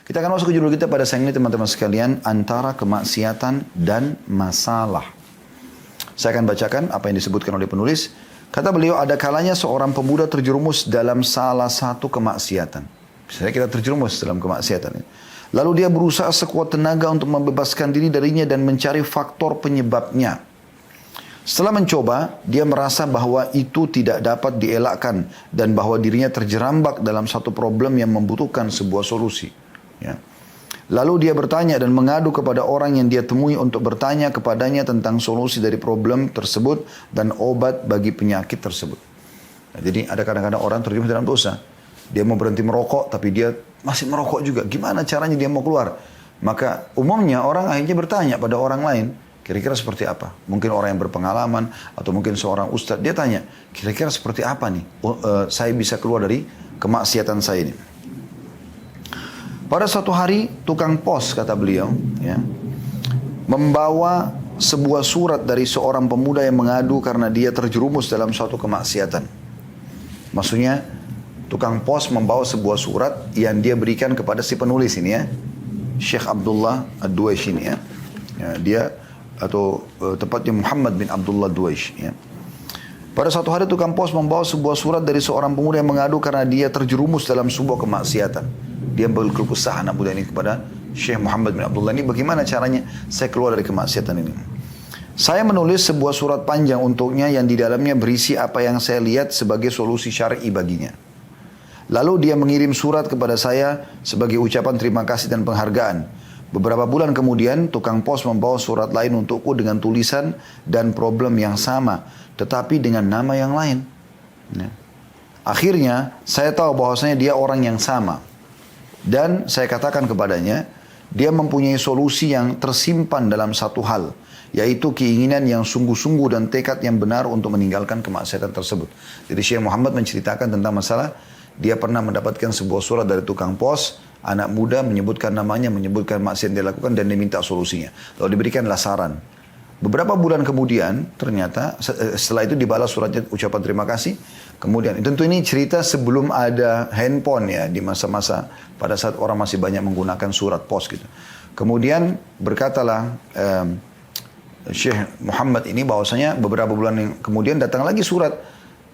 Kita akan masuk ke judul kita pada siang ini teman-teman sekalian, antara kemaksiatan dan masalah. Saya akan bacakan apa yang disebutkan oleh penulis. Kata beliau, ada kalanya seorang pemuda terjerumus dalam salah satu kemaksiatan. Misalnya kita terjerumus dalam kemaksiatan ini. Lalu dia berusaha sekuat tenaga untuk membebaskan diri darinya dan mencari faktor penyebabnya. Setelah mencoba, dia merasa bahwa itu tidak dapat dielakkan dan bahwa dirinya terjerambak dalam satu problem yang membutuhkan sebuah solusi. Ya. Lalu dia bertanya dan mengadu kepada orang yang dia temui untuk bertanya kepadanya tentang solusi dari problem tersebut dan obat bagi penyakit tersebut. Nah, jadi ada kadang-kadang orang terjerumus dalam dosa. Dia mau berhenti merokok tapi dia masih merokok juga. Gimana caranya dia mau keluar? Maka umumnya orang akhirnya bertanya pada orang lain. Kira-kira seperti apa? Mungkin orang yang berpengalaman atau mungkin seorang ustadz. Dia tanya, kira-kira seperti apa nih? Saya bisa keluar dari kemaksiatan saya ini. Pada suatu hari, tukang pos, kata beliau, ya, membawa sebuah surat dari seorang pemuda yang mengadu karena dia terjerumus dalam suatu kemaksiatan. Maksudnya, tukang pos membawa sebuah surat yang dia berikan kepada si penulis ini ya. Syekh Abdullah Ad-Duwaish ini ya. Dia atau tepatnya Muhammad bin Abdullah Ad-Duwaish ya. Pada suatu hari tukang pos membawa sebuah surat dari seorang pemuda yang mengadu karena dia terjerumus dalam sebuah kemaksiatan. Dia berkeluh kesah anak muda ini kepada Syekh Muhammad bin Abdullah ini, bagaimana caranya saya keluar dari kemaksiatan ini. Saya menulis sebuah surat panjang untuknya yang di dalamnya berisi apa yang saya lihat sebagai solusi syar'i baginya. Lalu dia mengirim surat kepada saya sebagai ucapan terima kasih dan penghargaan. Beberapa bulan kemudian, tukang pos membawa surat lain untukku dengan tulisan dan problem yang sama, tetapi dengan nama yang lain. Ya. Akhirnya, saya tahu bahwasanya dia orang yang sama. Dan saya katakan kepadanya, dia mempunyai solusi yang tersimpan dalam satu hal, yaitu keinginan yang sungguh-sungguh dan tekad yang benar untuk meninggalkan kemaksiatan tersebut. Jadi Syekh Muhammad menceritakan tentang masalah, dia pernah mendapatkan sebuah surat dari tukang pos, anak muda menyebutkan namanya, menyebutkan maksiat yang dia lakukan dan dia minta solusinya. Lalu diberikanlah saran. Beberapa bulan kemudian, ternyata setelah itu dibalas suratnya ucapan terima kasih. Kemudian, tentu ini cerita sebelum ada handphone ya, di masa-masa pada saat orang masih banyak menggunakan surat pos gitu. Kemudian berkatalah Syekh Muhammad ini bahwasanya beberapa bulan yang kemudian datang lagi surat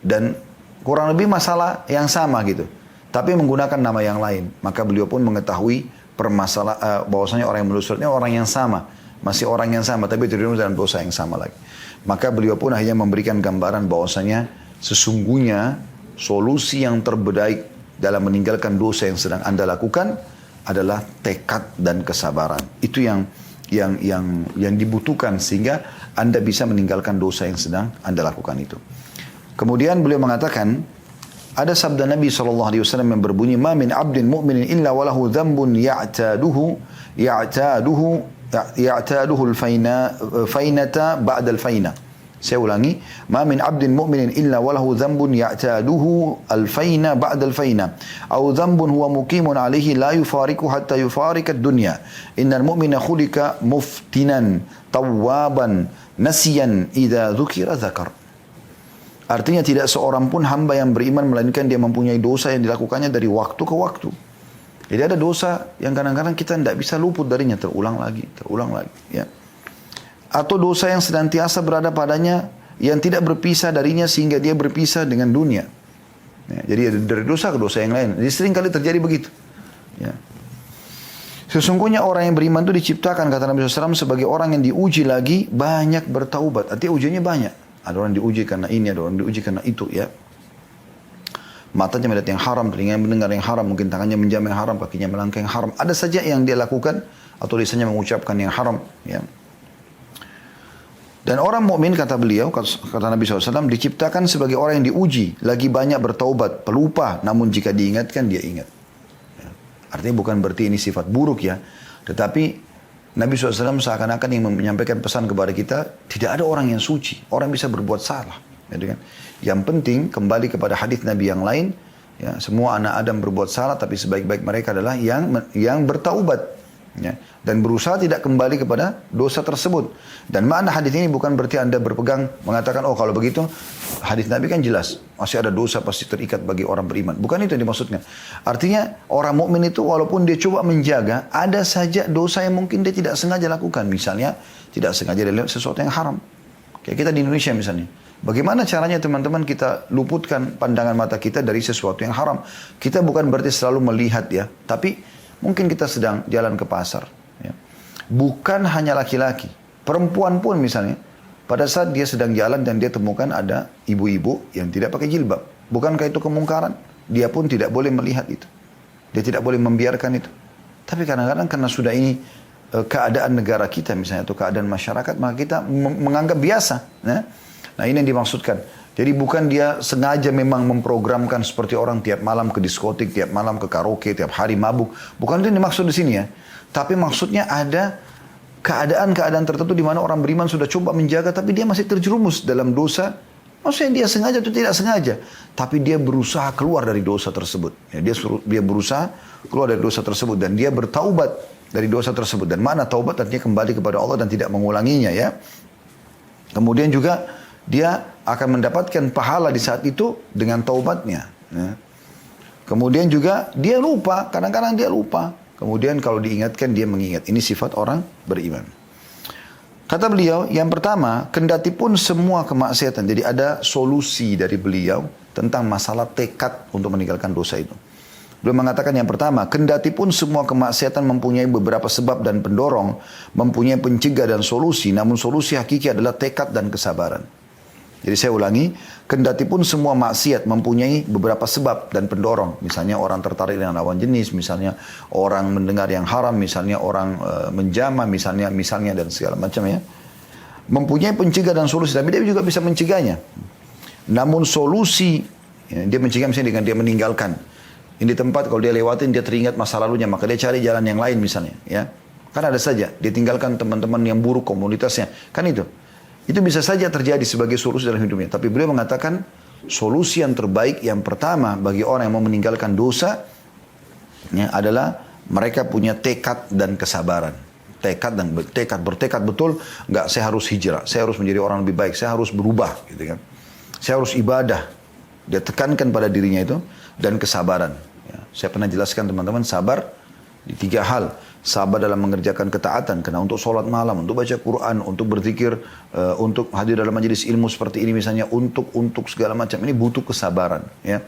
dan kurang lebih masalah yang sama gitu, tapi menggunakan nama yang lain. Maka beliau pun mengetahui bahwasanya orang yang menulis suratnya orang yang sama, masih orang yang sama, tapi terjerumus dalam dosa yang sama lagi. Maka beliau pun akhirnya memberikan gambaran bahwasanya sesungguhnya solusi yang terbaik dalam meninggalkan dosa yang sedang Anda lakukan adalah tekad dan kesabaran. Itu yang dibutuhkan sehingga Anda bisa meninggalkan dosa yang sedang Anda lakukan itu. Kemudian beliau mengatakan, ada sabda Nabi SAW yang berbunyi, "Ma min abdin mu'minin illa walahu dzambun ya'taduhu al-fainata ba'da al-faina." Saya ulangi, "Ma min 'abdin mu'minin illa walahu dzambun ya'taduhu al-faina ba'da al-faina, aw dzambun huwa muqimun 'alaihi la yufariqu hatta yufarika ad-dunya. Innal mu'mina khuliqa muftinan, tawwaban, nasiyan idza dzukira dzakar." Artinya tidak seorang pun hamba yang beriman melainkan dia mempunyai dosa yang dilakukannya dari waktu ke waktu. Jadi ada dosa yang kadang-kadang kita tidak bisa luput darinya, terulang lagi, ya. Atau dosa yang senantiasa berada padanya yang tidak berpisah darinya sehingga dia berpisah dengan dunia. Ya, jadi dari dosa ke dosa yang lain. Jadi sering kali terjadi begitu. Ya. Sesungguhnya orang yang beriman itu diciptakan, kata Nabi SAW, sebagai orang yang diuji lagi banyak bertaubat. Artinya ujiannya banyak. Ada orang diuji karena ini, ada orang diuji karena itu. Ya. Matanya melihat yang haram, telinganya mendengar yang haram, mungkin tangannya menjamah yang haram, kakinya melangkah yang haram. Ada saja yang dia lakukan atau lisannya mengucapkan yang haram. Ya. Dan orang mukmin, kata beliau, kata Nabi SAW, diciptakan sebagai orang yang diuji, lagi banyak bertaubat, pelupa, namun jika diingatkan dia ingat. Ya. Artinya bukan berarti ini sifat buruk ya, tetapi Nabi SAW seakan-akan yang menyampaikan pesan kepada kita, tidak ada orang yang suci, orang bisa berbuat salah. Ya, kan? Yang penting kembali kepada hadis Nabi yang lain, ya, semua anak Adam berbuat salah, tapi sebaik-baik mereka adalah yang bertaubat. Ya, dan berusaha tidak kembali kepada dosa tersebut. Dan makna hadis ini bukan berarti Anda berpegang mengatakan, oh kalau begitu hadis Nabi kan jelas masih ada dosa pasti terikat bagi orang beriman. Bukan itu yang dimaksudnya. Artinya orang mukmin itu walaupun dia coba menjaga, ada saja dosa yang mungkin dia tidak sengaja lakukan. Misalnya tidak sengaja dia lihat sesuatu yang haram. Kayak kita di Indonesia misalnya. Bagaimana caranya teman-teman kita luputkan pandangan mata kita dari sesuatu yang haram? Kita bukan berarti selalu melihat ya, tapi mungkin kita sedang jalan ke pasar. Ya. Bukan hanya laki-laki. Perempuan pun misalnya. Pada saat dia sedang jalan dan dia temukan ada ibu-ibu yang tidak pakai jilbab. Bukankah itu kemungkaran? Dia pun tidak boleh melihat itu. Dia tidak boleh membiarkan itu. Tapi kadang-kadang karena sudah ini keadaan negara kita misalnya atau keadaan masyarakat, maka kita menganggap biasa. Ya. Nah ini yang dimaksudkan. Jadi bukan dia sengaja memang memprogramkan seperti orang tiap malam ke diskotik, tiap malam ke karaoke, tiap hari mabuk. Bukan itu yang dimaksud di sini ya. Tapi maksudnya ada keadaan-keadaan tertentu di mana orang beriman sudah coba menjaga, tapi dia masih terjerumus dalam dosa. Maksudnya dia sengaja atau tidak sengaja. Tapi dia berusaha keluar dari dosa tersebut. Ya, dia berusaha keluar dari dosa tersebut. Dan dia bertaubat dari dosa tersebut. Dan mana taubat artinya kembali kepada Allah dan tidak mengulanginya ya. Kemudian juga dia akan mendapatkan pahala di saat itu dengan taubatnya. Ya. Kemudian juga dia lupa, kadang-kadang dia lupa. Kemudian kalau diingatkan dia mengingat. Ini sifat orang beriman. Kata beliau, yang pertama, kendati pun semua kemaksiatan. Jadi ada solusi dari beliau tentang masalah tekad untuk meninggalkan dosa itu. Beliau mengatakan yang pertama, kendati pun semua kemaksiatan mempunyai beberapa sebab dan pendorong, mempunyai pencegah dan solusi, namun solusi hakiki adalah tekad dan kesabaran. Jadi saya ulangi, kendati pun semua maksiat mempunyai beberapa sebab dan pendorong. Misalnya orang tertarik dengan lawan jenis, misalnya orang mendengar yang haram, misalnya orang menjamah, misalnya dan segala macam ya. Mempunyai pencegah dan solusi, tapi dia juga bisa mencegahnya. Namun solusi, ya, dia mencegah misalnya dengan dia meninggalkan. Ini tempat kalau dia lewatin dia teringat masa lalunya, maka dia cari jalan yang lain misalnya. Ya, kan ada saja, dia tinggalkan teman-teman yang buruk komunitasnya, kan itu. Itu bisa saja terjadi sebagai solusi dalam hidupnya. Tapi beliau mengatakan solusi yang terbaik yang pertama bagi orang yang mau meninggalkan dosa ya, adalah mereka punya tekad dan kesabaran. Bertekad betul, enggak saya harus hijrah, saya harus menjadi orang lebih baik, saya harus berubah gitu kan. Saya harus ibadah. Dia tekankan pada dirinya itu dan kesabaran. Ya, saya pernah jelaskan teman-teman sabar di 3 hal. Sabar dalam mengerjakan ketaatan, karena untuk sholat malam, untuk baca Quran, untuk berzikir, untuk hadir dalam majelis ilmu seperti ini misalnya, untuk segala macam ini butuh kesabaran. Ya.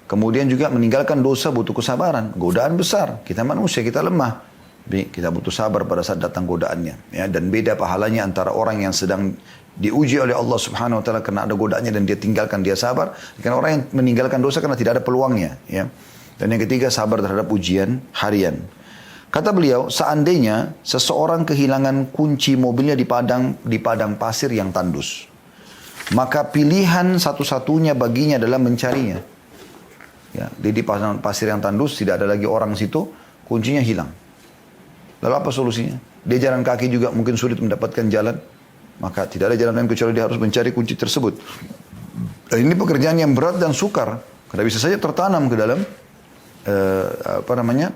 Kemudian juga meninggalkan dosa butuh kesabaran, godaan besar, kita manusia, kita lemah, kita butuh sabar pada saat datang godaannya. Ya. Dan beda pahalanya antara orang yang sedang diuji oleh Allah Subhanahu Wa Taala karena ada godaannya dan dia tinggalkan, dia sabar, dengan orang yang meninggalkan dosa karena tidak ada peluangnya. Ya. Dan yang ketiga sabar terhadap ujian harian. Kata beliau, seandainya seseorang kehilangan kunci mobilnya di padang pasir yang tandus, maka pilihan satu-satunya baginya adalah mencarinya. Ya, di padang pasir yang tandus tidak ada lagi orang situ, kuncinya hilang. Lalu apa solusinya? Dia jalan kaki juga mungkin sulit mendapatkan jalan, maka tidak ada jalan lain kecuali dia harus mencari kunci tersebut. Dan ini pekerjaan yang berat dan sukar, karena bisa saja tertanam ke dalam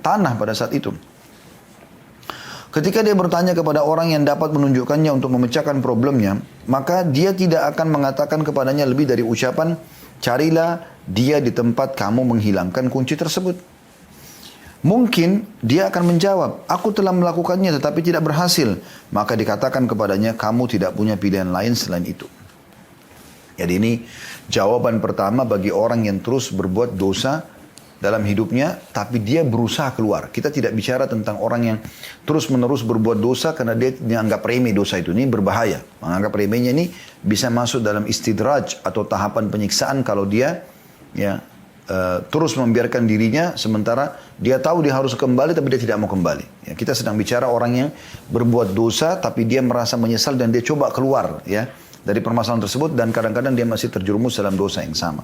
tanah pada saat itu. Ketika dia bertanya kepada orang yang dapat menunjukkannya untuk memecahkan problemnya, maka dia tidak akan mengatakan kepadanya lebih dari ucapan, carilah dia di tempat kamu menghilangkan kunci tersebut. Mungkin dia akan menjawab, aku telah melakukannya tetapi tidak berhasil. Maka dikatakan kepadanya, kamu tidak punya pilihan lain selain itu. Jadi ini jawaban pertama bagi orang yang terus berbuat dosa dalam hidupnya, tapi dia berusaha keluar. Kita tidak bicara tentang orang yang terus-menerus berbuat dosa karena dia menganggap remeh dosa itu. Ini berbahaya. Menganggap remehnya ini bisa masuk dalam istidraj atau tahapan penyiksaan kalau dia ya terus membiarkan dirinya sementara dia tahu dia harus kembali tapi dia tidak mau kembali. Ya, kita sedang bicara orang yang berbuat dosa tapi dia merasa menyesal dan dia coba keluar ya dari permasalahan tersebut dan kadang-kadang dia masih terjerumus dalam dosa yang sama.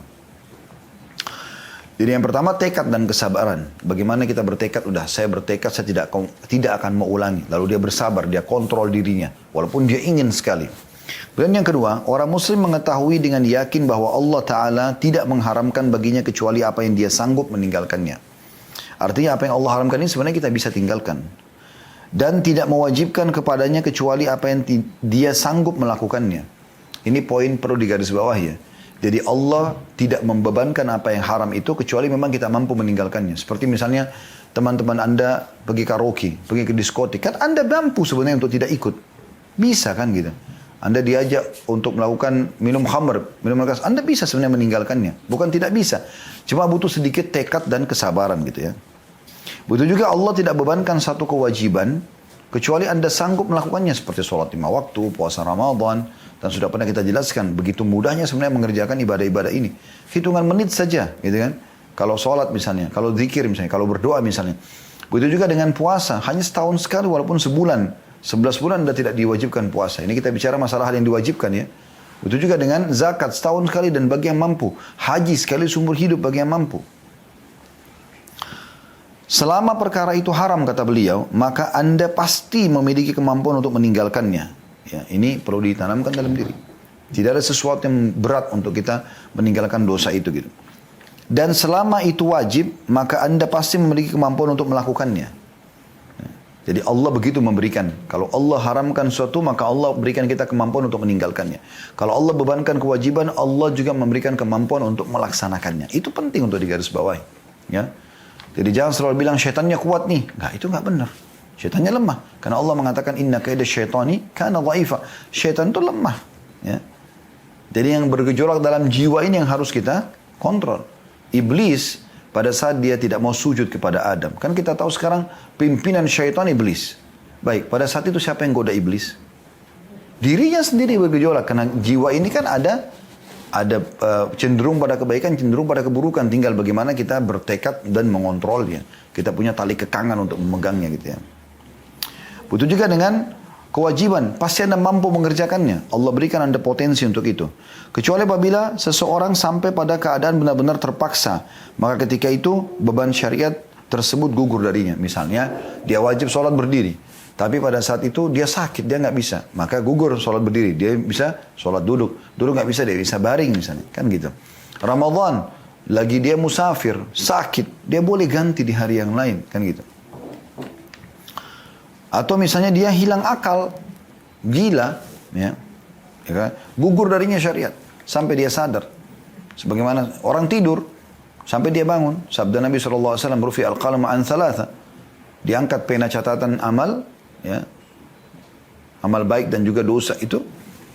Jadi yang pertama tekad dan kesabaran. Bagaimana kita bertekad, saya bertekad saya tidak akan mengulangi. Lalu dia bersabar, dia kontrol dirinya. Walaupun dia ingin sekali. Dan yang kedua, orang muslim mengetahui dengan yakin bahwa Allah Ta'ala tidak mengharamkan baginya kecuali apa yang dia sanggup meninggalkannya. Artinya apa yang Allah haramkan ini sebenarnya kita bisa tinggalkan. dan tidak mewajibkan kepadanya kecuali apa yang dia sanggup melakukannya. Ini poin perlu digarisbawahi ya. Jadi Allah tidak membebankan apa yang haram itu kecuali memang kita mampu meninggalkannya. Seperti misalnya teman-teman Anda pergi karaoke, pergi ke diskotik, kan Anda mampu sebenarnya untuk tidak ikut. Bisa kan gitu. Anda diajak untuk melakukan minum khamr, minum keras, Anda bisa sebenarnya meninggalkannya. Bukan tidak bisa. Cuma butuh sedikit tekad dan kesabaran gitu ya. Begitu juga Allah tidak bebankan satu kewajiban kecuali Anda sanggup melakukannya seperti sholat 5 waktu, puasa Ramadan, dan sudah pernah kita jelaskan begitu mudahnya sebenarnya mengerjakan ibadah-ibadah ini. Hitungan menit saja, gitu kan? Kalau sholat misalnya, kalau zikir misalnya, kalau berdoa misalnya. Begitu juga dengan puasa, hanya setahun sekali walaupun sebulan, 11 bulan Anda tidak diwajibkan puasa. Ini kita bicara masalah hal yang diwajibkan ya. Begitu juga dengan zakat setahun sekali dan bagi yang mampu. Haji sekali seumur hidup bagi yang mampu. Selama perkara itu haram kata beliau, maka Anda pasti memiliki kemampuan untuk meninggalkannya. Ya, ini perlu ditanamkan dalam diri. Tidak ada sesuatu yang berat untuk kita meninggalkan dosa itu gitu. Dan selama itu wajib, maka Anda pasti memiliki kemampuan untuk melakukannya. Jadi Allah begitu memberikan. Kalau Allah haramkan sesuatu, maka Allah berikan kita kemampuan untuk meninggalkannya. Kalau Allah bebankan kewajiban, Allah juga memberikan kemampuan untuk melaksanakannya. Itu penting untuk digarisbawahi. Ya. Jadi jangan selalu bilang syaitannya kuat nih. Enggak, itu enggak benar. Syaitannya lemah. Karena Allah mengatakan inna kaida syaitani kana dhaifa. Syaitan itu lemah. Ya. Jadi yang bergejolak dalam jiwa ini yang harus kita kontrol. Iblis pada saat dia tidak mau sujud kepada Adam. Kan kita tahu sekarang pimpinan syaitan iblis. Baik, pada saat itu siapa yang goda iblis? Dirinya sendiri bergejolak. Karena jiwa ini kan ada cenderung pada kebaikan, cenderung pada keburukan. Tinggal bagaimana kita bertekad dan mengontrolnya. Kita punya tali kekangan untuk memegangnya gitu ya. Begitu juga dengan kewajiban. Pasti Anda mampu mengerjakannya. Allah berikan Anda potensi untuk itu. Kecuali apabila seseorang sampai pada keadaan benar-benar terpaksa. Maka ketika itu beban syariat tersebut gugur darinya. Misalnya dia wajib sholat berdiri. Tapi pada saat itu dia sakit, dia nggak bisa. Maka gugur sholat berdiri. Dia bisa sholat duduk. Duduk nggak bisa, dia bisa baring misalnya. Kan gitu. Ramadan, lagi dia musafir, sakit. Dia boleh ganti di hari yang lain. Kan gitu. Atau misalnya dia hilang akal, gila, ya kan? Gugur darinya syariat, sampai dia sadar. Sebagaimana orang tidur, sampai dia bangun. Sabda Nabi SAW, rufi al-qalam an thalatha. Diangkat pena catatan amal, ya, amal baik dan juga dosa itu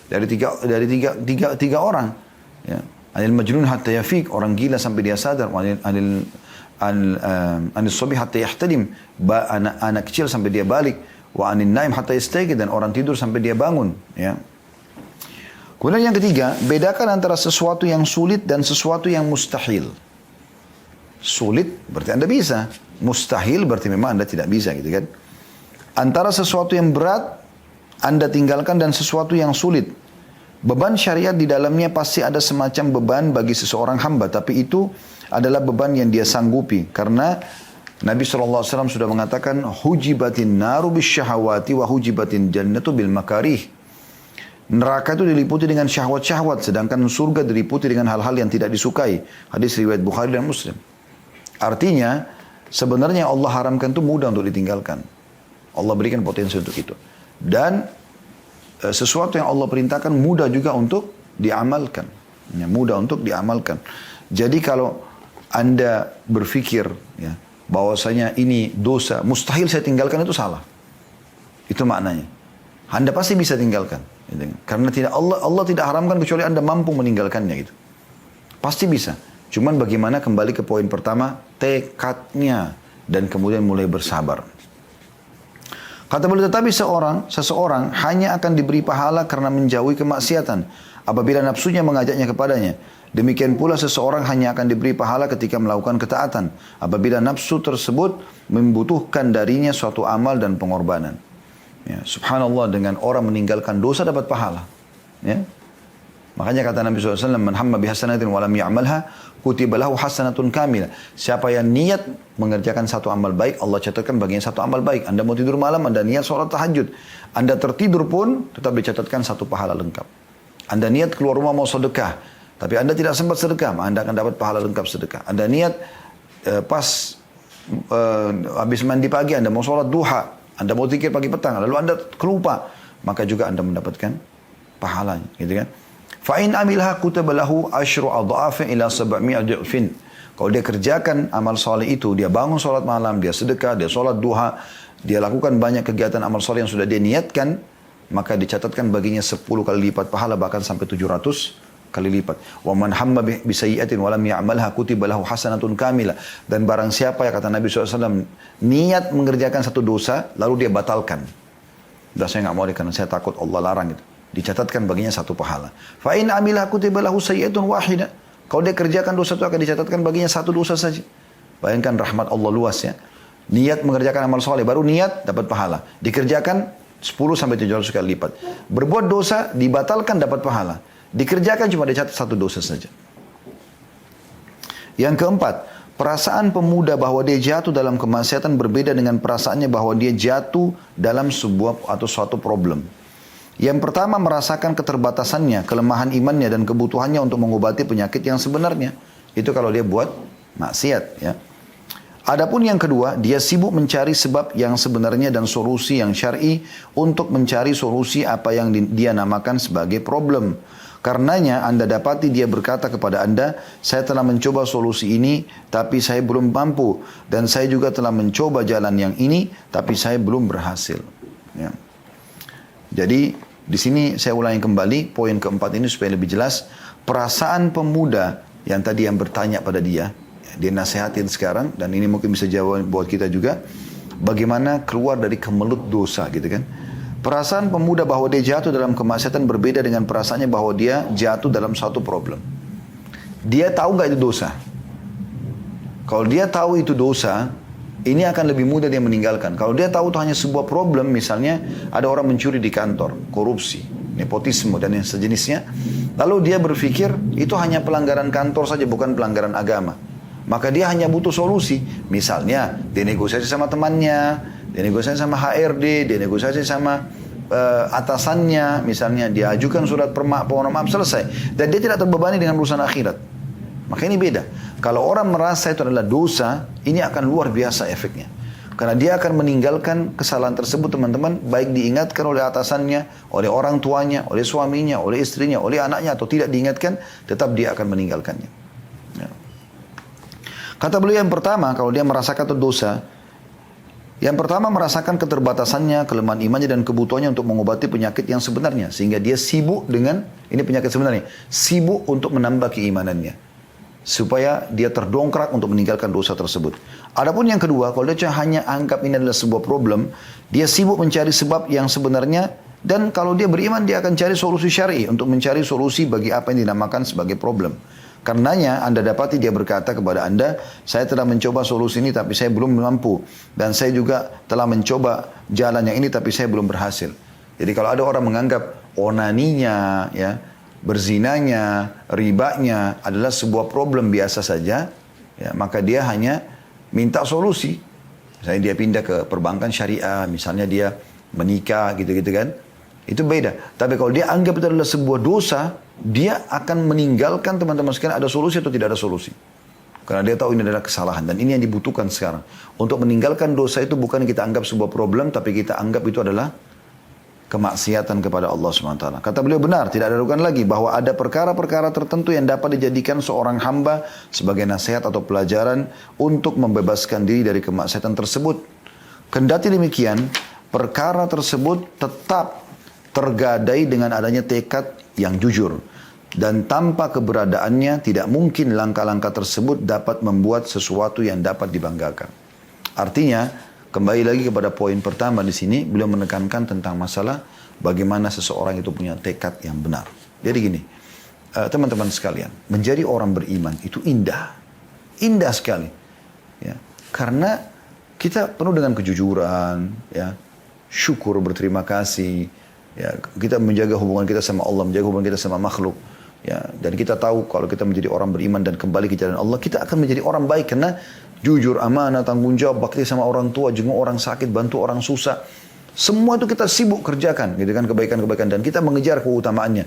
dari tiga orang. Ya. Anil majnun hatta yafiq, orang gila sampai dia sadar. Anis sobi hatta yahtadim, anak kecil sampai dia balik. Wa anin naim hatta yastayqid, dan orang tidur sampai dia bangun. Ya. Kemudian yang ketiga, bedakan antara sesuatu yang sulit dan sesuatu yang mustahil. Sulit berarti Anda bisa, mustahil berarti memang Anda tidak bisa gitu kan. Antara sesuatu yang berat Anda tinggalkan dan sesuatu yang sulit. Beban syariat di dalamnya pasti ada semacam beban bagi seseorang hamba, tapi itu adalah beban yang dia sanggupi. Karena Nabi SAW sudah mengatakan, hujibatin naru bisyahawati wa hujibatin jannatu bil makarih. Neraka itu diliputi dengan syahwat-syahwat, sedangkan surga diliputi dengan hal-hal yang tidak disukai. Hadis riwayat Bukhari dan Muslim. Artinya, sebenarnya Allah haramkan itu mudah untuk ditinggalkan. Allah berikan potensi untuk itu. Dan sesuatu yang Allah perintahkan mudah juga untuk diamalkan. Ya, mudah untuk diamalkan. Jadi kalau Anda berpikir ya, bahwasanya ini dosa, mustahil saya tinggalkan, itu salah. Itu maknanya. Anda pasti bisa tinggalkan. Gitu. Karena Allah tidak haramkan kecuali Anda mampu meninggalkannya. Gitu. Pasti bisa. Cuman bagaimana kembali ke poin pertama, tekadnya. Dan kemudian mulai bersabar. Kata beliau, tetapi seseorang hanya akan diberi pahala karena menjauhi kemaksiatan apabila nafsunya mengajaknya kepadanya. Demikian pula seseorang hanya akan diberi pahala ketika melakukan ketaatan apabila nafsu tersebut membutuhkan darinya suatu amal dan pengorbanan. Ya, subhanallah, dengan orang meninggalkan dosa dapat pahala. Ya. Makanya kata Nabi SAW, man hamma bihasanatin walam ya'malha kutiba lahu hasanatun kamilah. Siapa yang niat mengerjakan satu amal baik, Allah catatkan bagian satu amal baik. Anda mau tidur malam, Anda niat sholat tahajud. Anda tertidur pun tetap dicatatkan satu pahala lengkap. Anda niat keluar rumah mau sedekah, tapi Anda tidak sempat sedekah, Anda akan dapat pahala lengkap sedekah. Anda niat habis mandi pagi, Anda mau sholat duha, Anda mau zikir pagi petang, lalu Anda kelupa, maka juga Anda mendapatkan pahalanya, gitu kan? Fa in amilha kutiba lahu asyru adhafin ila 700 dhifin. Kalau dia kerjakan amal soleh itu, dia bangun sholat malam, dia sedekah, dia sholat duha, dia lakukan banyak kegiatan amal soleh yang sudah dia niatkan, maka dicatatkan baginya 10 kali lipat pahala, bahkan sampai 700 kali lipat. Wa man hamma bi sayyi'atin wa lam ya'malha kutiba lahu hasanatun kamilah. Dan barang siapa ya, kata Nabi SAW, niat mengerjakan satu dosa lalu dia batalkan. Dah, saya nggak mau karena saya takut Allah larang itu. Dicatatkan baginya satu pahala. Fa in amilha kutiba lahu sayyi'atun wahidah. Kalau dia kerjakan dosa itu akan dicatatkan baginya satu dosa saja. Bayangkan rahmat Allah luas ya. Niat mengerjakan amal soleh, baru niat dapat pahala. Dikerjakan 10 sampai 700 kali lipat. Berbuat dosa dibatalkan dapat pahala. Dikerjakan cuma dicatat satu dosa saja. Yang keempat, perasaan pemuda bahwa dia jatuh dalam kemaksiatan berbeda dengan perasaannya bahwa dia jatuh dalam sebuah atau suatu problem. Yang pertama, merasakan keterbatasannya, kelemahan imannya dan kebutuhannya untuk mengobati penyakit yang sebenarnya. Itu kalau dia buat maksiat ya. Adapun yang kedua, dia sibuk mencari sebab yang sebenarnya dan solusi yang syar'i untuk mencari solusi apa yang dia namakan sebagai problem. Karenanya Anda dapati dia berkata kepada Anda, saya telah mencoba solusi ini tapi saya belum mampu, dan saya juga telah mencoba jalan yang ini tapi saya belum berhasil. Ya. Jadi di sini saya ulangi kembali poin keempat ini supaya lebih jelas. Perasaan pemuda yang tadi yang bertanya pada dia nasihatin sekarang, dan ini mungkin bisa jawab buat kita juga, bagaimana keluar dari kemelut dosa gitu kan. Perasaan pemuda bahwa dia jatuh dalam kemaksiatan berbeda dengan perasaannya bahwa dia jatuh dalam suatu problem. Dia tahu nggak itu dosa? Kalau dia tahu itu dosa, ini akan lebih mudah dia meninggalkan. Kalau dia tahu itu hanya sebuah problem, misalnya ada orang mencuri di kantor, korupsi, nepotisme dan yang sejenisnya, lalu dia berpikir itu hanya pelanggaran kantor saja, bukan pelanggaran agama. Maka dia hanya butuh solusi. Misalnya, dia negosiasi sama temannya, dia negosiasi sama HRD, dia negosiasi sama atasannya, misalnya dia ajukan surat permohonan maaf, selesai. Dan dia tidak terbebani dengan urusan akhirat. Maka ini beda. Kalau orang merasa itu adalah dosa, ini akan luar biasa efeknya. Karena dia akan meninggalkan kesalahan tersebut, teman-teman, baik diingatkan oleh atasannya, oleh orang tuanya, oleh suaminya, oleh istrinya, oleh anaknya, atau tidak diingatkan, tetap dia akan meninggalkannya. Ya. Kata beliau yang pertama, kalau dia merasakan itu dosa, yang pertama merasakan keterbatasannya, kelemahan imannya dan kebutuhannya untuk mengobati penyakit yang sebenarnya. Sehingga dia sibuk dengan, ini penyakit sebenarnya, sibuk untuk menambah keimanannya. Supaya dia terdongkrak untuk meninggalkan dosa tersebut. Adapun yang kedua, kalau dia hanya anggap ini adalah sebuah problem, dia sibuk mencari sebab yang sebenarnya, dan kalau dia beriman dia akan cari solusi syar'i untuk mencari solusi bagi apa yang dinamakan sebagai problem. Karenanya Anda dapati dia berkata kepada Anda, saya telah mencoba solusi ini tapi saya belum mampu, dan saya juga telah mencoba jalan yang ini tapi saya belum berhasil. Jadi kalau ada orang menganggap onaninya, ya, berzinanya, ribanya adalah sebuah problem biasa saja, ya, maka dia hanya minta solusi. Misalnya dia pindah ke perbankan syariah, misalnya dia menikah gitu-gitu kan. Itu beda. Tapi kalau dia anggap itu adalah sebuah dosa, dia akan meninggalkan, teman-teman sekalian, ada solusi atau tidak ada solusi. Karena dia tahu ini adalah kesalahan, dan ini yang dibutuhkan sekarang. Untuk meninggalkan dosa itu bukan kita anggap sebuah problem, tapi kita anggap itu adalah kemaksiatan kepada Allah SWT. Kata beliau benar, tidak ada raguan lagi bahwa ada perkara-perkara tertentu yang dapat dijadikan seorang hamba sebagai nasihat atau pelajaran untuk membebaskan diri dari kemaksiatan tersebut. Kendati demikian, perkara tersebut tetap tergadai dengan adanya tekad yang jujur. Dan tanpa keberadaannya, tidak mungkin langkah-langkah tersebut dapat membuat sesuatu yang dapat dibanggakan. Artinya, kembali lagi kepada poin pertama di sini, beliau menekankan tentang masalah bagaimana seseorang itu punya tekad yang benar. Jadi gini, teman-teman sekalian, menjadi orang beriman itu indah, indah sekali, ya. Karena kita penuh dengan kejujuran, ya, syukur, berterima kasih, ya, kita menjaga hubungan kita sama Allah, menjaga hubungan kita sama makhluk, ya, dan kita tahu kalau kita menjadi orang beriman dan kembali ke jalan Allah, kita akan menjadi orang baik karena jujur, amanah, tanggung jawab, bakti sama orang tua, jenguk orang sakit, bantu orang susah. Semua itu kita sibuk kerjakan, gitu kan, kebaikan-kebaikan, dan kita mengejar keutamaannya.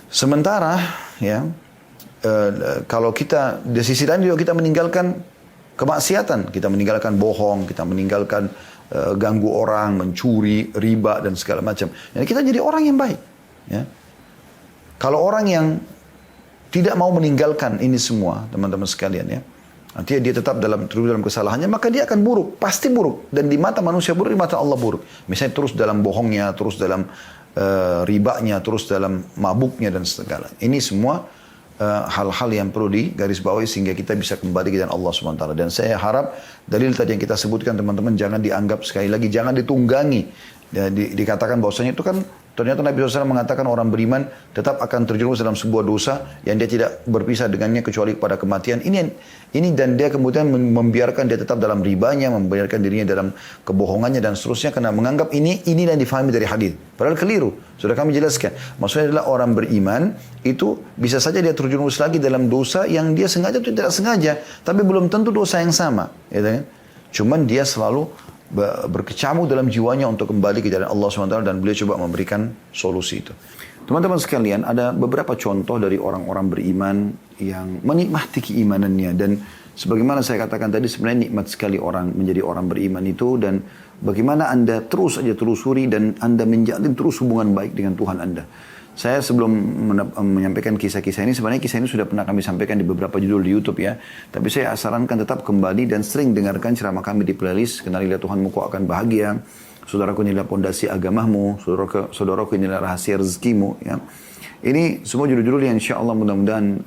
Sementara, ya, kalau kita di sisi lain juga kita meninggalkan kemaksiatan, kita meninggalkan bohong, kita meninggalkan ganggu orang, mencuri, riba dan segala macam. Dan kita jadi orang yang baik. Ya. Kalau orang yang tidak mau meninggalkan ini semua, teman-teman sekalian ya, nanti dia tetap terus dalam kesalahannya, maka dia akan buruk, pasti buruk. Dan di mata manusia buruk, di mata Allah buruk. Misalnya terus dalam bohongnya, terus dalam ribanya, terus dalam mabuknya dan segala. Ini semua hal-hal yang perlu digarisbawahi sehingga kita bisa kembali ke jalan Allah SWT. Dan saya harap dalil tadi yang kita sebutkan teman-teman jangan dianggap sekali lagi, jangan ditunggangi. Dikatakan bahwasanya itu kan ternyata Nabi SAW mengatakan orang beriman tetap akan terjerumus dalam sebuah dosa yang dia tidak berpisah dengannya kecuali pada kematian. Ini dan dia kemudian membiarkan dia tetap dalam ribanya, membiarkan dirinya dalam kebohongannya dan seterusnya karena menganggap ini yang difahami dari hadis. Padahal keliru. Sudah kami jelaskan. Maksudnya adalah orang beriman itu bisa saja dia terjerumus lagi dalam dosa yang dia sengaja atau tidak sengaja, tapi belum tentu dosa yang sama. Gitu kan? Cuman dia selalu berkecamuk dalam jiwanya untuk kembali ke jalan Allah SWT dan beliau coba memberikan solusi itu. Teman-teman sekalian, ada beberapa contoh dari orang-orang beriman yang menikmati keimanannya dan sebagaimana saya katakan tadi sebenarnya nikmat sekali orang menjadi orang beriman itu dan bagaimana Anda terus saja telusuri dan Anda menjalin terus hubungan baik dengan Tuhan Anda. Saya sebelum menyampaikan kisah-kisah ini, sebenarnya kisah ini sudah pernah kami sampaikan di beberapa judul di YouTube ya. Tapi saya sarankan tetap kembali dan sering dengarkan ceramah kami di playlist Kenalilah Tuhanmu Kau Akan Bahagia, Saudaraku Inilah Pondasi Agamamu, Saudaraku Inilah Rahasia Rezekimu. Ya. Ini semua judul-judul yang insya Allah mudah-mudahan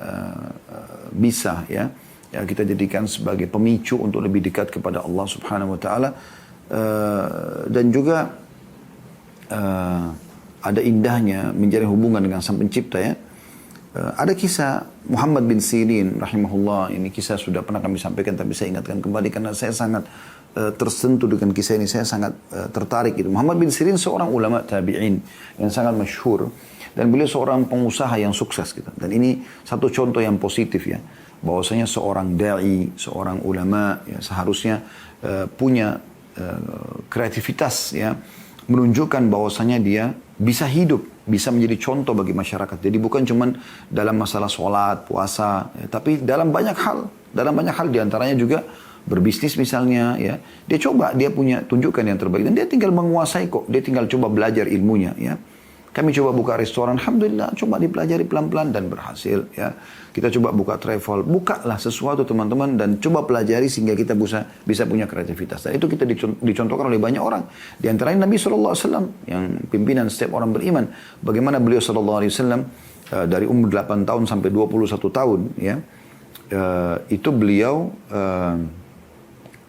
bisa ya kita jadikan sebagai pemicu untuk lebih dekat kepada Allah Subhanahu Wa Taala dan juga ada indahnya menjalin hubungan dengan Sang Pencipta ya. Ada kisah Muhammad bin Sirin rahimahullah, ini kisah sudah pernah kami sampaikan tapi saya ingatkan kembali karena saya sangat tersentuh dengan kisah ini, saya sangat tertarik itu. Muhammad bin Sirin seorang ulama tabi'in yang sangat masyhur dan beliau seorang pengusaha yang sukses gitu. Dan ini satu contoh yang positif ya, bahwasanya seorang dai, seorang ulama ya seharusnya punya kreativitas ya, menunjukkan bahwasanya dia bisa hidup, bisa menjadi contoh bagi masyarakat. Jadi bukan cuma dalam masalah sholat, puasa, ya, tapi dalam banyak hal diantaranya juga berbisnis misalnya, ya. Dia punya tunjukkan yang terbaik dan dia tinggal menguasai kok. Dia tinggal coba belajar ilmunya, ya. Kami coba buka restoran, alhamdulillah, coba dipelajari pelan-pelan dan berhasil, ya. Kita coba buka travel, bukalah sesuatu teman-teman dan coba pelajari sehingga kita bisa punya kreativitas. Dan itu kita dicontohkan oleh banyak orang. Di antaranya Nabi SAW yang pimpinan setiap orang beriman. Bagaimana beliau SAW dari umur 8 tahun sampai 21 tahun, ya, itu beliau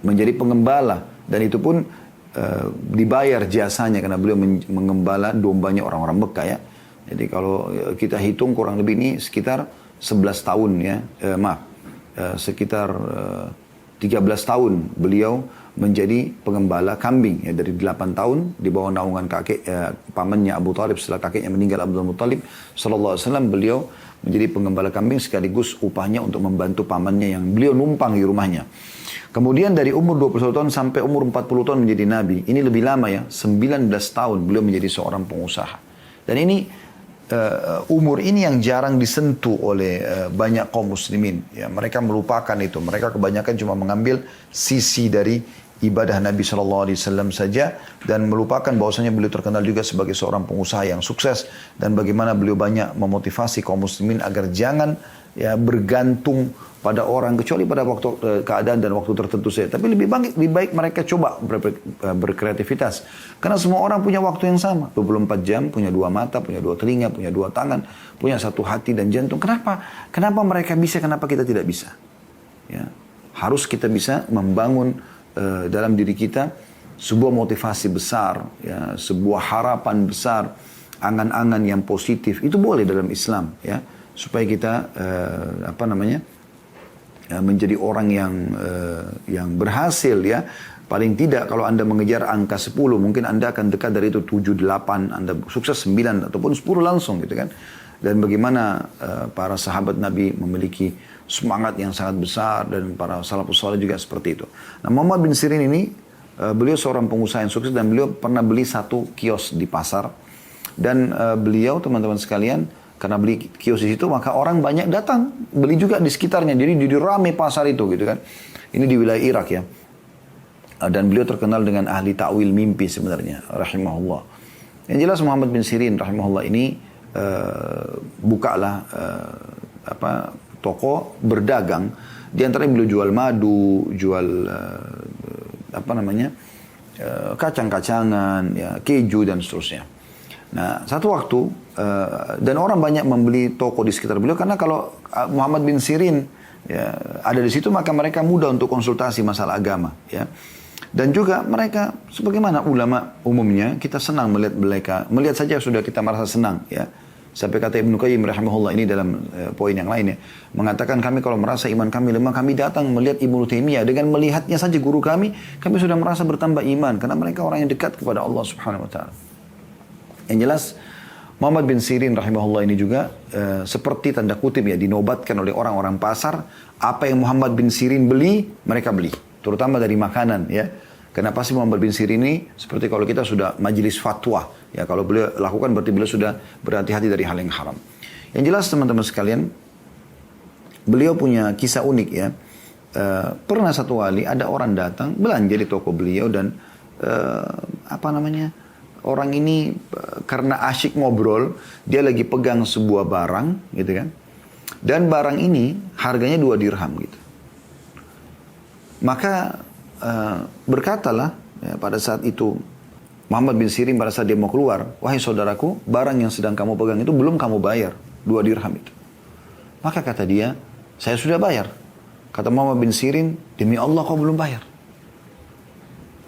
menjadi pengembala dan itu pun dibayar jasanya karena beliau mengembala dombanya orang-orang Mekah ya. Jadi kalau kita hitung kurang lebih ini sekitar 11 tahun ya, sekitar 13 tahun beliau menjadi pengembala kambing ya, dari 8 tahun di bawah naungan pamannya Abu Talib setelah kakeknya meninggal Abdul Muttalib sallallahu alaihi wasallam, beliau menjadi pengembala kambing sekaligus upahnya untuk membantu pamannya yang beliau numpang di rumahnya. Kemudian dari umur 21 tahun sampai umur 40 tahun menjadi nabi. Ini lebih lama ya, 19 tahun beliau menjadi seorang pengusaha. Dan ini umur ini yang jarang disentuh oleh banyak kaum muslimin. Ya, mereka melupakan itu. Mereka kebanyakan cuma mengambil sisi dari ibadah Nabi SAW saja dan melupakan bahwasanya beliau terkenal juga sebagai seorang pengusaha yang sukses dan bagaimana beliau banyak memotivasi kaum muslimin agar jangan ya bergantung pada orang kecuali pada waktu keadaan dan waktu tertentu saja. Tapi lebih baik mereka coba berkreativitas. Karena semua orang punya waktu yang sama. 24 jam, punya 2 mata, punya 2 telinga, punya 2 tangan, punya 1 hati dan jantung. Kenapa mereka bisa, kenapa kita tidak bisa? Ya. Harus kita bisa membangun dalam diri kita sebuah motivasi besar, ya, sebuah harapan besar, angan-angan yang positif. Itu boleh dalam Islam, ya, supaya kita menjadi orang yang berhasil ya. Paling tidak kalau Anda mengejar angka 10, mungkin Anda akan dekat dari itu 7, 8, Anda sukses 9 ataupun 10 langsung gitu kan. Dan bagaimana para sahabat Nabi memiliki semangat yang sangat besar dan para salafus saleh juga seperti itu. Nah, Muhammad bin Sirin ini beliau seorang pengusaha yang sukses dan beliau pernah beli 1 kios di pasar. Dan beliau teman-teman sekalian karena beli kios di situ maka orang banyak datang beli juga di sekitarnya. Jadi ramai pasar itu gitu kan. Ini di wilayah Irak ya. Dan beliau terkenal dengan ahli ta'wil mimpi sebenarnya, rahimahullah. Yang jelas Muhammad bin Sirin rahimahullah ini bukalah toko berdagang. Di antaranya beliau jual madu, jual kacang-kacangan, ya, keju dan seterusnya. Nah, satu waktu dan orang banyak membeli toko di sekitar beliau karena kalau Muhammad bin Sirin ya, ada di situ maka mereka mudah untuk konsultasi masalah agama, ya. Dan juga mereka sebagaimana ulama umumnya kita senang melihat mereka, melihat saja sudah kita merasa senang, ya. Sampai kata Ibnu Qayyim rahimahullah ini dalam poin yang lainnya mengatakan kami kalau merasa iman kami lemah kami datang melihat Ibnu Taimiyah, dengan melihatnya saja guru kami sudah merasa bertambah iman karena mereka orang yang dekat kepada Allah Subhanahu wa taala. Yang jelas Muhammad bin Sirin rahimahullah ini juga seperti tanda kutip ya dinobatkan oleh orang-orang pasar, apa yang Muhammad bin Sirin beli mereka beli, terutama dari makanan, ya. Kenapa sih Muhammad bin Sirin ini seperti kalau kita sudah majelis fatwa, ya, kalau beliau lakukan berarti beliau sudah berhati-hati dari hal yang haram. Yang jelas teman-teman sekalian, beliau punya kisah unik, ya. Pernah satu kali ada orang datang belanja di toko beliau dan orang ini karena asyik ngobrol, dia lagi pegang sebuah barang, gitu kan. Dan barang ini harganya 2 dirham, gitu. Maka berkatalah ya, pada saat itu Muhammad bin Sirin pada saat dia mau keluar, wahai saudaraku, barang yang sedang kamu pegang itu belum kamu bayar, 2 dirham itu. Maka kata dia, saya sudah bayar. Kata Muhammad bin Sirin, demi Allah kau belum bayar.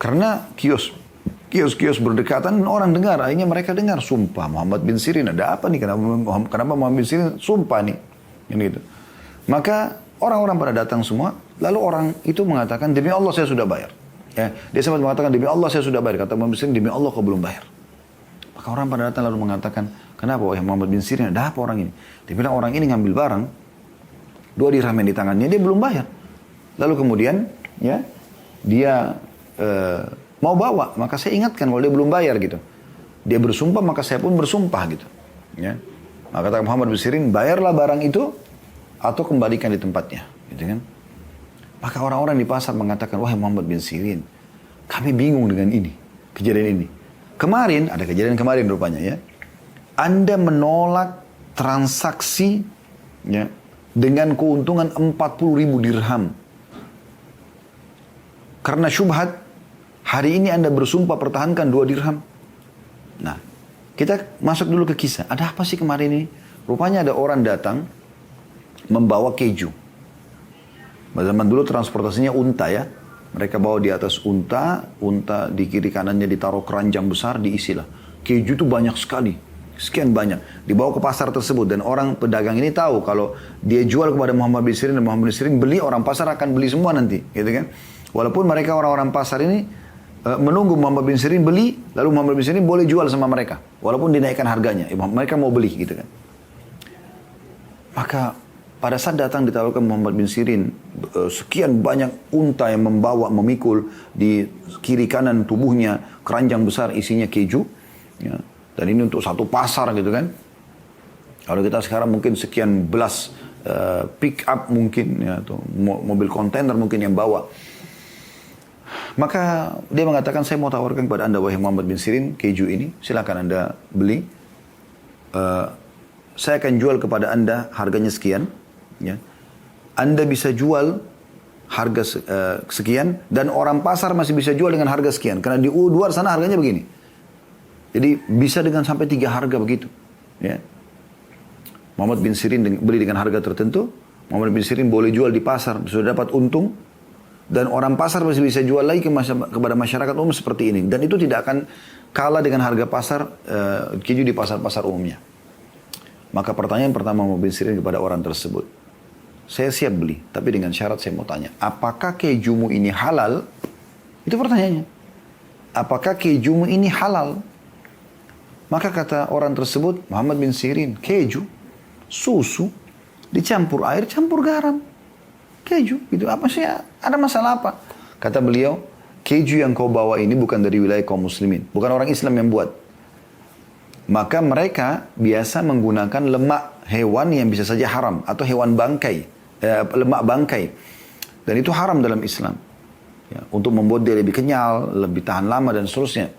Karena kios-kios berdekatan, orang dengar, akhirnya mereka dengar, sumpah Muhammad bin Sirin, ada apa nih, kenapa Muhammad bin Sirin sumpah nih, gitu. Maka orang-orang pada datang semua, lalu orang itu mengatakan, demi Allah saya sudah bayar. Ya, dia sempat mengatakan, demi Allah saya sudah bayar. Kata Muhammad bin Sirin, demi Allah kau belum bayar. Maka orang pada datang lalu mengatakan, kenapa wahai Muhammad bin Sirin, ada apa orang ini? Dia bilang orang ini ngambil barang, 2 dirham yang di tangannya, dia belum bayar. Lalu kemudian, ya, dia mau bawa, maka saya ingatkan kalau dia belum bayar gitu. Dia bersumpah, maka saya pun bersumpah gitu. Ya. Maka kata Muhammad bin Sirin, bayarlah barang itu atau kembalikan di tempatnya, gitu kan? Maka orang-orang di pasar mengatakan, wahai Muhammad bin Sirin, kami bingung dengan ini, kejadian ini. Kemarin, ada kejadian kemarin rupanya, ya. Anda menolak transaksi, ya, dengan keuntungan 40.000 dirham. Karena syubhat, hari ini Anda bersumpah pertahankan 2 dirham. Nah, kita masuk dulu ke kisah. Ada apa sih kemarin ini? Rupanya ada orang datang membawa keju. Zaman dulu transportasinya unta, ya. Mereka bawa di atas unta di kiri kanannya ditaruh keranjang besar, diisilah. Keju itu banyak sekali, sekian banyak. Dibawa ke pasar tersebut dan orang pedagang ini tahu kalau dia jual kepada Muhammad bin Sirin dan Muhammad bin Sirin beli, orang pasar akan beli semua nanti, gitu kan. Walaupun mereka orang-orang pasar ini menunggu Muhammad bin Sirin beli, lalu Muhammad bin Sirin boleh jual sama mereka. Walaupun dinaikkan harganya, mereka mau beli gitu kan. Maka pada saat datang ditawarkan Muhammad bin Sirin, sekian banyak unta yang memikul di kiri kanan tubuhnya, keranjang besar isinya keju. Ya. Dan ini untuk satu pasar gitu kan. Kalau kita sekarang mungkin sekian belas pick up mungkin, ya, atau mobil kontainer mungkin yang bawa. Maka dia mengatakan, saya mau tawarkan kepada anda wahai Muhammad bin Sirin, keju ini silakan anda beli. Saya akan jual kepada anda harganya sekian, ya. Anda bisa jual harga sekian dan orang pasar masih bisa jual dengan harga sekian karena di luar sana harganya begini. Jadi bisa dengan sampai 3 harga begitu, ya. Muhammad bin Sirin beli dengan harga tertentu, Muhammad bin Sirin boleh jual di pasar, sudah dapat untung. Dan orang pasar masih bisa jual lagi kepada masyarakat umum seperti ini. Dan itu tidak akan kalah dengan harga pasar keju di pasar-pasar umumnya. Maka pertanyaan pertama Muhammad bin Sirin kepada orang tersebut, saya siap beli, tapi dengan syarat saya mau tanya, apakah kejumu ini halal? Itu pertanyaannya. Apakah kejumu ini halal? Maka kata orang tersebut, Muhammad bin Sirin, keju, susu, dicampur air, campur garam. Keju, gitu. Apa sih? Ada masalah apa? Kata beliau, keju yang kau bawa ini bukan dari wilayah kaum muslimin. Bukan orang Islam yang buat. Maka mereka biasa menggunakan lemak hewan yang bisa saja haram. Atau hewan bangkai. Lemak bangkai. Dan itu haram dalam Islam. Ya, untuk membuat dia lebih kenyal, lebih tahan lama dan seterusnya.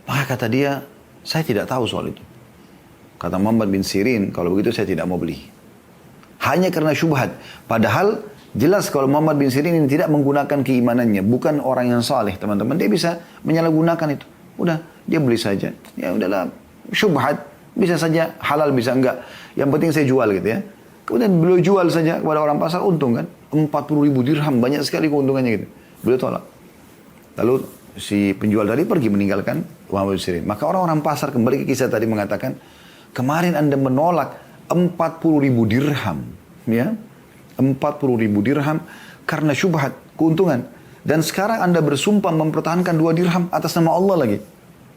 Maka kata dia, saya tidak tahu soal itu. Kata Muhammad bin Sirin, kalau begitu saya tidak mau beli. Hanya karena syubhat. Padahal jelas kalau Muhammad bin Sirin ini tidak menggunakan keimanannya. Bukan orang yang saleh, teman-teman. Dia bisa menyalahgunakan itu. Udah, dia beli saja. Ya udahlah, syubhat. Bisa saja halal, bisa enggak. Yang penting saya jual gitu ya. Kemudian beliau jual saja kepada orang pasar, untung kan. 40.000 dirham, banyak sekali keuntungannya gitu. Beliau tolak. Lalu si penjual tadi pergi meninggalkan Muhammad bin Sirin. Maka orang-orang pasar kembali ke kisah tadi mengatakan, kemarin Anda menolak 40.000 dirham. Ya, 40.000 dirham karena syubhat, keuntungan. Dan sekarang Anda bersumpah mempertahankan 2 dirham atas nama Allah lagi.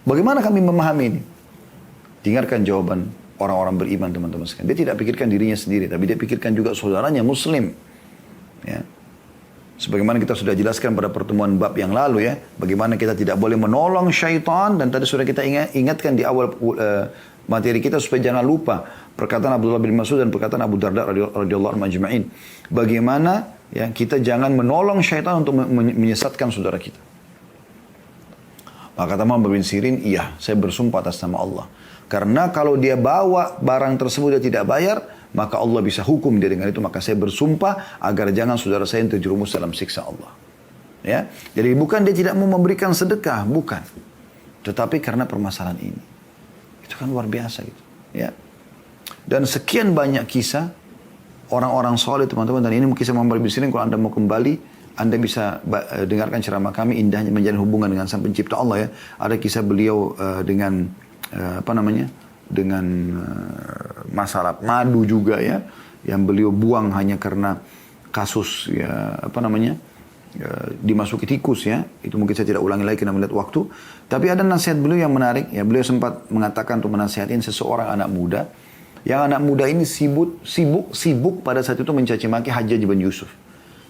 Bagaimana kami memahami ini? Dengarkan jawaban orang-orang beriman, teman-teman sekalian. Dia tidak pikirkan dirinya sendiri, tapi dia pikirkan juga saudaranya muslim. Ya. Sebagaimana kita sudah jelaskan pada pertemuan bab yang lalu ya, bagaimana kita tidak boleh menolong syaitan, dan tadi sudah kita ingatkan di awal materi kita supaya jangan lupa perkataan Abdullah bin Mas'ud dan perkataan Abu Darda radhiyallahu anhu ajma'in. Bagaimana ya kita jangan menolong syaitan untuk menyesatkan saudara kita. Maka kata Muhammad bin Sirin, iya, saya bersumpah atas nama Allah. Karena kalau dia bawa barang tersebut dia tidak bayar, maka Allah bisa hukum dia dengan itu. Maka saya bersumpah agar jangan saudara saya yang terjerumus dalam siksa Allah. Ya, jadi bukan dia tidak mau memberikan sedekah, bukan. Tetapi karena permasalahan ini. Itu kan luar biasa gitu. Ya. Dan sekian banyak kisah orang-orang soleh, teman-teman. Dan ini kisah Muhammad bin Sirin. Kalau Anda mau kembali, Anda bisa dengarkan ceramah kami, indahnya menjalin hubungan dengan Sang Pencipta Allah ya. Ada kisah beliau dengan dengan masalah madu juga ya, yang beliau buang hanya karena kasus ya dimasuki tikus ya. Itu mungkin saya tidak ulangi lagi karena melihat waktu. Tapi ada nasihat beliau yang menarik ya. Beliau sempat mengatakan untuk menasihatin seseorang anak muda, yang anak muda ini sibuk pada saat itu mencaci maki Hajjaj bin Yusuf.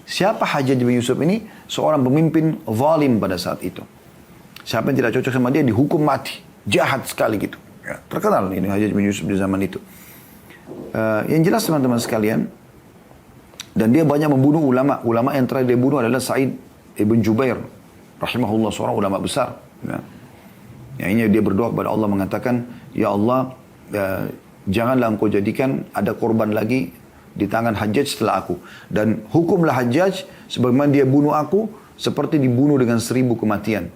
Siapa Hajjaj bin Yusuf ini? Seorang pemimpin zalim pada saat itu. Siapa yang tidak cocok sama dia dihukum mati. Jahat sekali gitu. Ya, terkenal ini Hajjaj bin Yusuf di zaman itu. Yang jelas teman-teman sekalian, dan dia banyak membunuh ulama. Ulama yang terakhir dia bunuh adalah Sa'id ibn Jubair rahimahullah, seorang ulama besar. Ya. Yang ini dia berdoa kepada Allah mengatakan, ya Allah, janganlah engkau jadikan ada korban lagi di tangan Hajjaj setelah aku. Dan hukumlah Hajjaj sebagaimana dia bunuh aku, seperti dibunuh dengan 1000 kematian.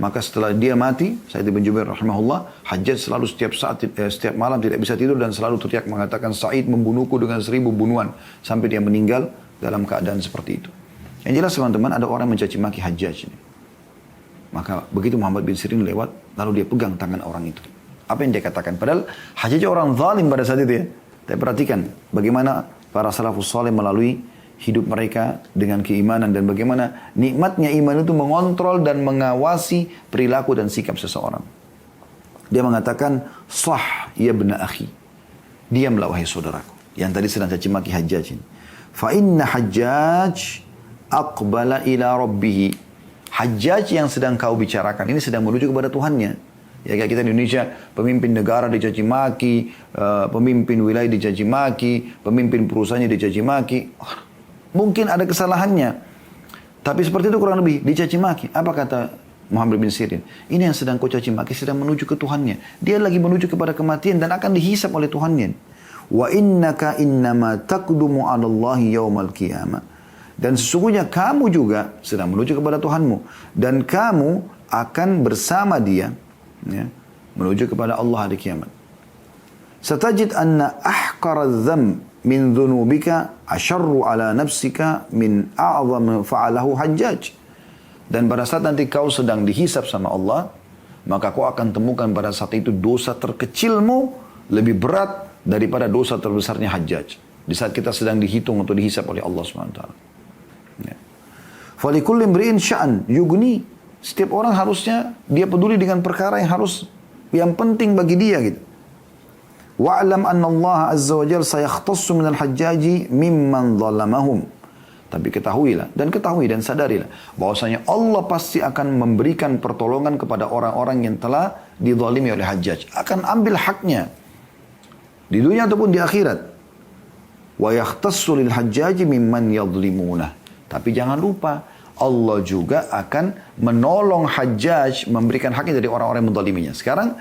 Maka setelah dia mati, Sa'id bin Jubair rahimahullah, Hajjaj selalu setiap malam tidak bisa tidur dan selalu teriak mengatakan, Sa'id membunuhku dengan 1000 bunuhan. Sampai dia meninggal dalam keadaan seperti itu. Yang jelas teman-teman, ada orang mencaci maki Hajjaj ini. Maka begitu Muhammad bin Sirin lewat, lalu dia pegang tangan orang itu. Apa yang dia katakan? Padahal Hajjaj orang zalim pada saat itu ya. Tapi perhatikan bagaimana para salafus saleh melalui hidup mereka dengan keimanan, dan bagaimana nikmatnya iman itu mengontrol dan mengawasi perilaku dan sikap seseorang. Dia mengatakan, sah ya bena akhi, diamlah wahai saudaraku yang tadi sedang caci maki Hajjaj ini. Fa inna Hajjaj aqbala ila rabbih. Hajjaj yang sedang kau bicarakan ini sedang menuju kepada Tuhannya. Ya, kayak kita di Indonesia, pemimpin negara dicaci maki, pemimpin wilayah dicaci maki, pemimpin perusahaannya dicaci maki. Mungkin ada kesalahannya, tapi seperti itu kurang lebih dicaci maki. Apa kata Muhammad bin Sirin? Ini yang sedang kau caci maki sedang menuju ke Tuhannya. Dia lagi menuju kepada kematian dan akan dihisap oleh Tuhannya. Wa innaka innama taqdumu 'ala Allahi yaumal qiyamah. Dan sesungguhnya kamu juga sedang menuju kepada Tuhanmu, dan kamu akan bersama dia ya, menuju kepada Allah hari kiamat. Satajid anna ahqara dzam min dhunubika asyarru ala nafsika min a'zam fa'alahu Hajjaj. Dan pada saat nanti kau sedang dihisap sama Allah, maka kau akan temukan pada saat itu dosa terkecilmu lebih berat daripada dosa terbesarnya Hajjaj. Di saat kita sedang dihitung atau dihisap oleh Allah SWT. Ya. Falikulli imri'in sya'an yugni. Setiap orang harusnya dia peduli dengan perkara yang penting bagi dia gitu. Wa'lam anna Allah azza wa jalla sayakhtassu minal hajjaji mimman zalamahum. Tapi ketahui dan sadarilah bahwasanya Allah pasti akan memberikan pertolongan kepada orang-orang yang telah dizalimi oleh Hajjaj. Akan ambil haknya di dunia ataupun di akhirat. Wa yakhtassu lil hajjaji mimman yadhlimuna. Tapi jangan lupa, Allah juga akan menolong Hajjaj memberikan haknya dari orang-orang yang menzaliminya. Sekarang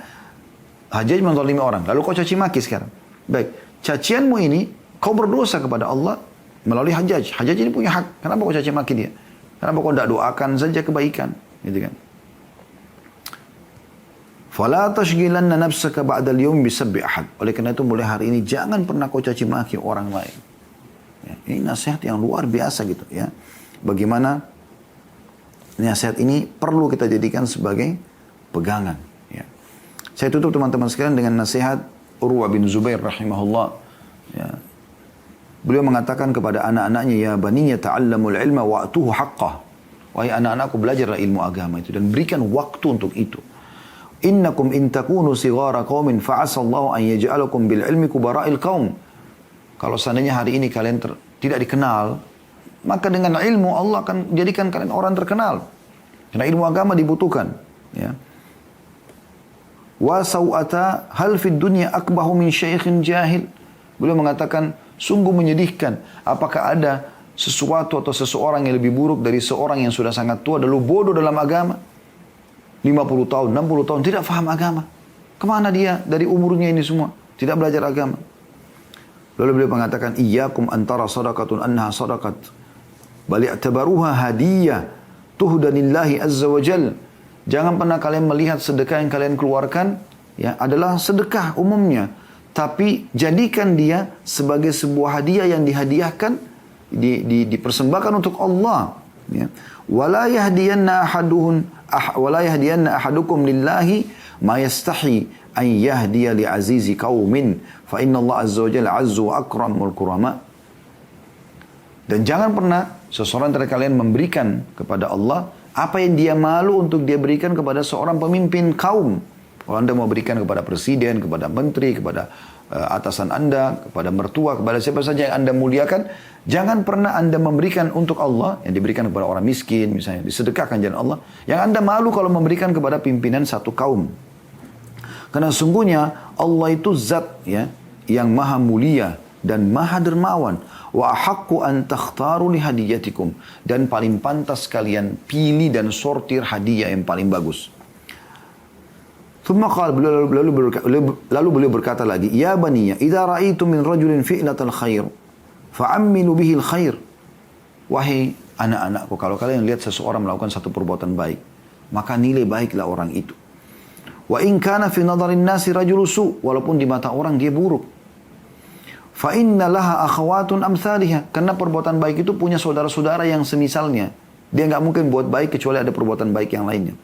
Hajjaj menzalimi orang, lalu kau caci maki sekarang. Baik, cacianmu ini kau berdosa kepada Allah melalui Hajjaj. Hajjaj ini punya hak. Kenapa kau caci maki dia? Kenapa kau tidak doakan saja kebaikan? Gitu kan? Fala tashghilanna nafsaka ba'dal yawm bisabbi ahad. Oleh karena itu mulai hari ini jangan pernah kau caci maki orang lain. Ya, ini nasihat yang luar biasa gitu ya. Bagaimana nasihat ini perlu kita jadikan sebagai pegangan. Ya. Saya tutup teman-teman sekalian dengan nasihat Urwa bin Zubair rahimahullah. Ya. Beliau mengatakan kepada anak-anaknya, ya baniya ta'allamul ilma wa'tuhu haqqah. Wahai anak-anakku, belajarlah ilmu agama itu dan berikan waktu untuk itu. Innakum in takunu sighara qaumin fa'asallahu an yaj'alakum bil ilmi kubara'il qaum. Kalau seandainya hari ini kalian tidak dikenal, maka dengan ilmu Allah akan jadikan kalian orang terkenal. Karena ilmu agama dibutuhkan. Ya. Wa saw'ata hal fid dunya akbahu min syaikhin jahil. Beliau mengatakan, sungguh menyedihkan. Apakah ada sesuatu atau seseorang yang lebih buruk dari seorang yang sudah sangat tua, lalu bodoh dalam agama? 50 tahun, 60 tahun, tidak faham agama. Kemana dia dari umurnya ini semua? Tidak belajar agama. Lalu beliau mengatakan, iyyakum antara sadaqatun annaha sadaqat. Bal i'tabaruha hadiyah tuhdanillahi azza wa jal. Jangan pernah kalian melihat sedekah yang kalian keluarkan ya adalah sedekah umumnya, tapi jadikan dia sebagai sebuah hadiah yang dihadiahkan, dipersembahkan untuk Allah. Ya. Wala yahdiyanna ahadukum lillahi ma yastahi an yahdiya li azizi qaumin fa inna Allah azza wa jalla azzu wa akramul kurama. Dan jangan pernah seseorang dari kalian memberikan kepada Allah apa yang dia malu untuk dia berikan kepada seorang pemimpin kaum. Kalau Anda mau berikan kepada presiden, kepada menteri, kepada atasan Anda, kepada mertua, kepada siapa saja yang Anda muliakan, jangan pernah Anda memberikan untuk Allah yang diberikan kepada orang miskin, misalnya disedekahkan jalan Allah, yang Anda malu kalau memberikan kepada pimpinan satu kaum. Karena sungguhnya Allah itu zat ya yang maha mulia dan maha dermawan. Wa ahaqqu an takhtaru li hadiyatikum, dan paling pantas kalian pilih dan sortir hadiah yang paling bagus. Lalu beliau berkata lagi, ya baniya, idza ra'aitum min rajulin fi'latal khair fa'ammilu bihi al khair. Wahai anak-anakku, kalau kalian lihat seseorang melakukan satu perbuatan baik, maka nilai baiklah orang itu. Wa in kana fi nadharin nasi rajulu su, walaupun di mata orang dia buruk. Fa inna laha akhawatun amsalihha, karena perbuatan baik itu punya saudara-saudara yang semisalnya. Dia enggak mungkin buat baik kecuali ada perbuatan baik yang lainnya.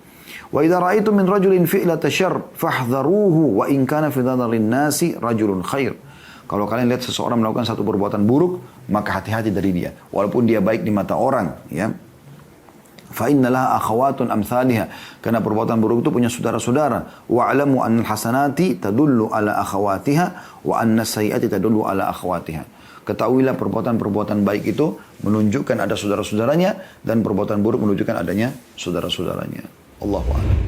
Wa idza ra'aitum min rajulin fi'lata syarr fahdharuhu wa in kana fi nadharin nasi rajulun khair. Kalau kalian lihat seseorang melakukan satu perbuatan buruk, maka hati-hati dari dia, walaupun dia baik di mata orang, ya. Fa innallaha akhawatun amsalihha, karena perbuatan buruk itu punya saudara-saudara. Wa alamu annal hasanati tadullu ala akhawatiha wa annas sayyiati tadullu ala akhawatiha. Ketahuilah perbuatan-perbuatan baik itu menunjukkan ada saudara-saudaranya, dan perbuatan buruk menunjukkan adanya saudara-saudaranya. Allahu a'lam.